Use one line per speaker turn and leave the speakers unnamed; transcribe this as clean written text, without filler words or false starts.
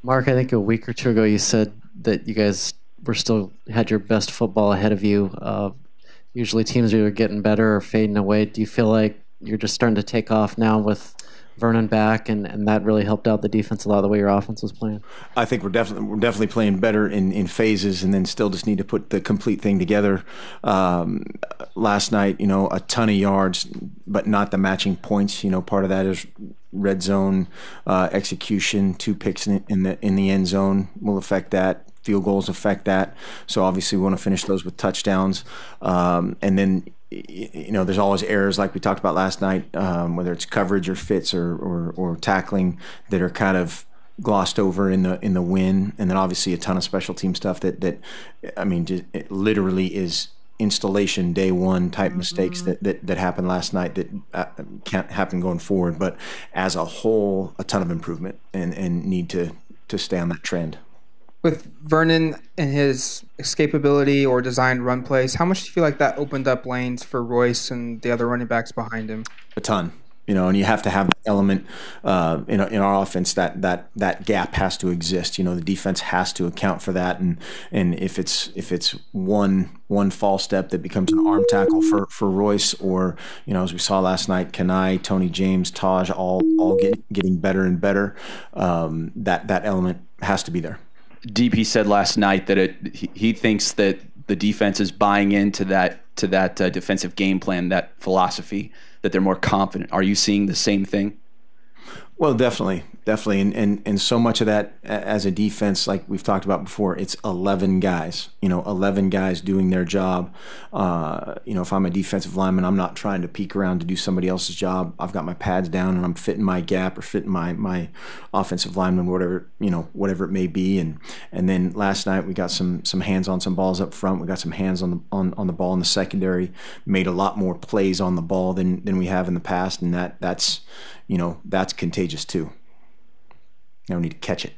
Mark, I think a week or two ago you said that you guys were still had your best football ahead of you. Usually teams are either getting better or fading away. Do you feel like you're just starting to take off now with Vernon back, and that really helped out the defense a lot, the way your offense was playing?
I think we're definitely playing better in phases, and then still just need to put the complete thing together. Last night, a ton of yards, but not the matching points. Part of that is red zone execution. 2 picks in the end zone will affect that. Field goals affect that. So obviously we want to finish those with touchdowns. And then there's always errors like we talked about last night, whether it's coverage or fits or tackling that are kind of glossed over in the win. And then obviously a ton of special team stuff that I mean, it literally is installation day one type mistakes that happened last night that can't happen going forward. But as a whole, a ton of improvement and need to stay on that trend.
With Vernon and his escapability or designed run plays, how much do you feel like that opened up lanes for Royce and the other running backs behind him?
A ton. And you have to have the element in our offense that gap has to exist. The defense has to account for that, and if it's one false step that becomes an arm tackle for Royce, or as we saw last night, Kenai, Tony James, Taj all getting better and better. That element has to be there.
DP said last night that he thinks that the defense is buying into that defensive game plan, that philosophy, that they're more confident. Are you seeing the same thing?
Well, definitely, and so much of that as a defense, like we've talked about before, it's 11 guys. 11 guys doing their job. If I'm a defensive lineman, I'm not trying to peek around to do somebody else's job. I've got my pads down and I'm fitting my gap or fitting my offensive lineman, whatever it may be. And then last night we got some hands on some balls up front. We got some hands on the ball in the secondary. Made a lot more plays on the ball than we have in the past, and that's contagious too. We need to catch it.